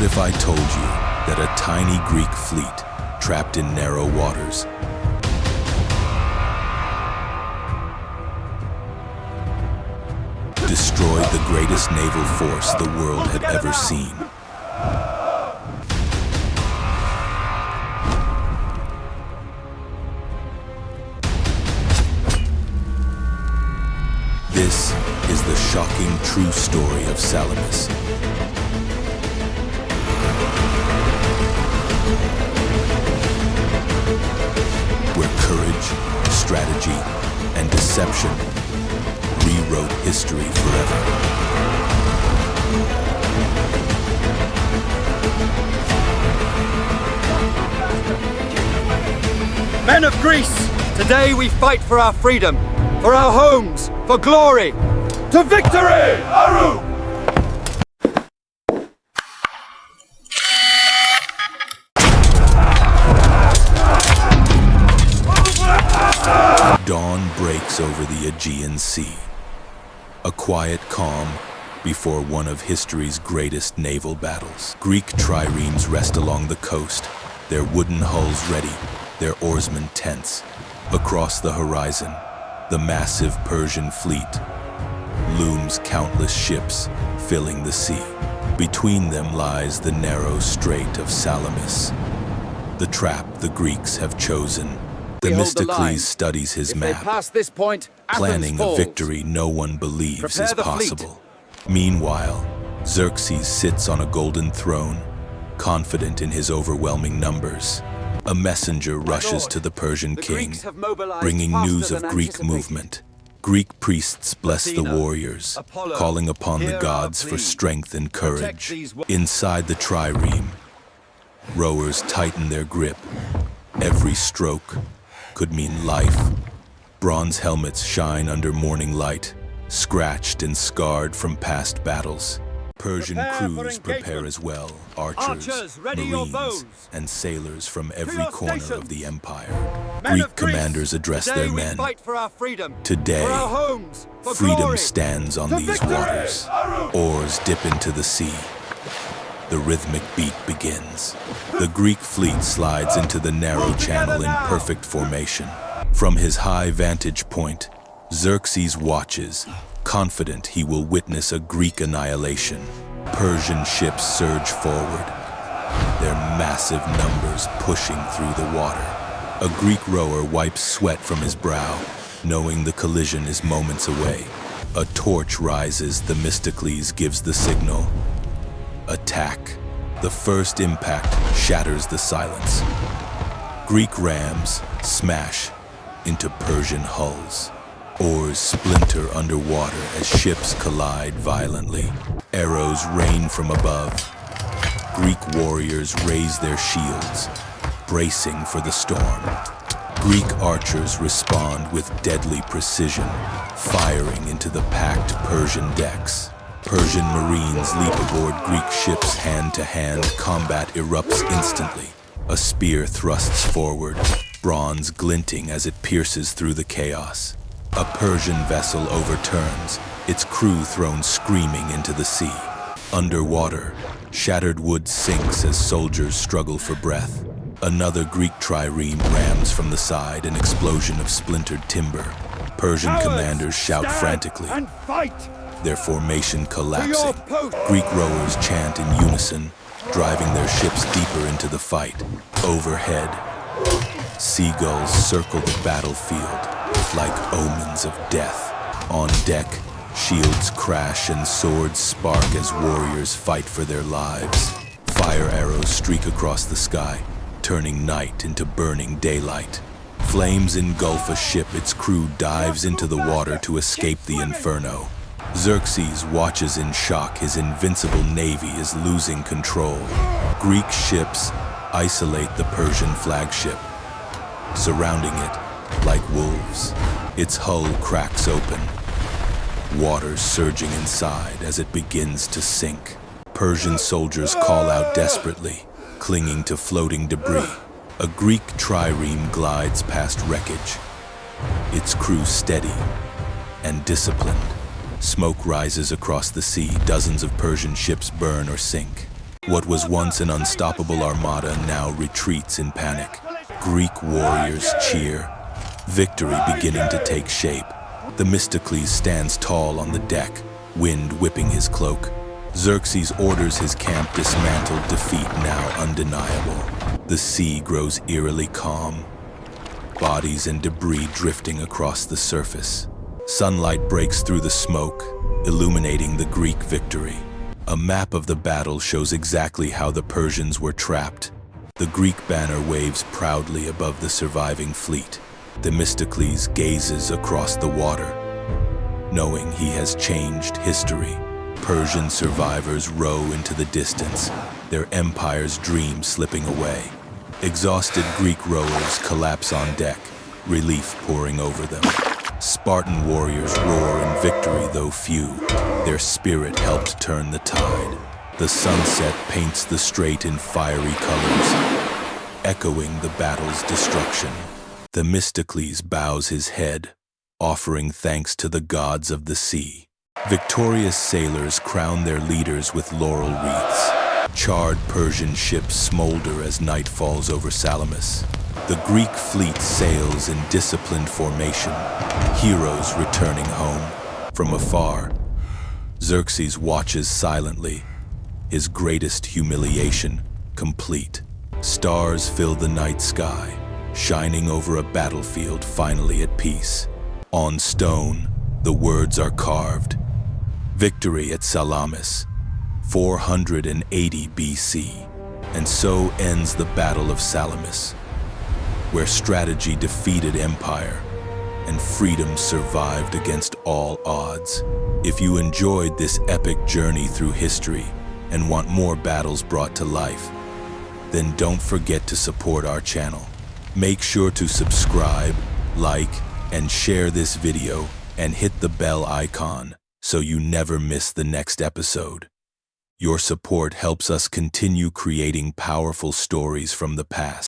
if I told you that a tiny Greek fleet, trapped in narrow waters, destroyed the greatest naval force the world had ever seen? This is the shocking true story of Salamis. Where courage, strategy, and deception rewrote history forever. Men of Greece, today we fight for our freedom, for our homes, for glory. To victory! Aru! Dawn breaks over the Aegean Sea. A quiet calm before one of history's greatest naval battles. Greek triremes rest along the coast, their wooden hulls ready, their oarsmen tense. Across the horizon, the massive Persian fleet looms, countless ships filling the sea. Between them lies the narrow strait of Salamis, the trap the Greeks have chosen. Themistocles studies his map, planning a victory no one believes is possible. Meanwhile, Xerxes sits on a golden throne, confident in his overwhelming numbers. A messenger rushes to the Persian king, bringing news of Greek movement. Greek priests bless the warriors, calling upon the gods for strength and courage. Inside the trireme, rowers tighten their grip. Every stroke could mean life. Bronze helmets shine under morning light, scratched and scarred from past battles. Persian crews prepare as well, archers, marines, and sailors from every corner of the empire. Greek commanders address their men. Today, freedom stands on these waters. Oars dip into the sea. The rhythmic beat begins. The Greek fleet slides into the narrow channel in perfect formation. From his high vantage point, Xerxes watches, confident he will witness a Greek annihilation. Persian ships surge forward, their massive numbers pushing through the water. A Greek rower wipes sweat from his brow, knowing the collision is moments away. A torch rises, Themistocles gives the signal. Attack. The first impact shatters the silence. Greek rams smash into Persian hulls. Oars splinter underwater as ships collide violently. Arrows rain from above. Greek warriors raise their shields, bracing for the storm. Greek archers respond with deadly precision, firing into the packed Persian decks. Persian marines leap aboard Greek ships hand-to-hand. Combat erupts instantly. A spear thrusts forward, bronze glinting as it pierces through the chaos. A Persian vessel overturns, its crew thrown screaming into the sea. Underwater, shattered wood sinks as soldiers struggle for breath. Another Greek trireme rams from the side, an explosion of splintered timber. Persian commanders shout frantically, their formation collapsing. Greek rowers chant in unison, driving their ships deeper into the fight. Overhead, seagulls circle the battlefield like omens of death. On deck, shields crash and swords spark as warriors fight for their lives. Fire arrows streak across the sky, turning night into burning daylight. Flames engulf a ship, its crew dives into the water to escape the inferno. Xerxes watches in shock, his invincible navy is losing control. Greek ships isolate the Persian flagship, surrounding it like wolves. Its hull cracks open, water surging inside as it begins to sink. Persian soldiers call out desperately, clinging to floating debris. A Greek trireme glides past wreckage, its crew steady and disciplined. Smoke rises across the sea, dozens of Persian ships burn or sink. What was once an unstoppable armada now retreats in panic. Greek warriors cheer, victory beginning to take shape. Themistocles stands tall on the deck, wind whipping his cloak. Xerxes orders his camp dismantled, defeat now undeniable. The sea grows eerily calm, bodies and debris drifting across the surface. Sunlight breaks through the smoke, illuminating the Greek victory. A map of the battle shows exactly how the Persians were trapped. The Greek banner waves proudly above the surviving fleet. Themistocles gazes across the water, knowing he has changed history. Persian survivors row into the distance, their empire's dream slipping away. Exhausted Greek rowers collapse on deck, relief pouring over them. Spartan warriors roar in victory, though few. Their spirit helped turn the tide. The sunset paints the strait in fiery colors, echoing the battle's destruction. Themistocles bows his head, offering thanks to the gods of the sea. Victorious sailors crown their leaders with laurel wreaths. Charred Persian ships smolder as night falls over Salamis. The Greek fleet sails in disciplined formation, heroes returning home. From afar, Xerxes watches silently, his greatest humiliation complete. Stars fill the night sky, shining over a battlefield finally at peace. On stone, the words are carved. Victory at Salamis, 480 BC. And so ends the Battle of Salamis, where strategy defeated empire and freedom survived against all odds. If you enjoyed this epic journey through history and want more battles brought to life, then don't forget to support our channel. Make sure to subscribe, like, and share this video and hit the bell icon so you never miss the next episode. Your support helps us continue creating powerful stories from the past.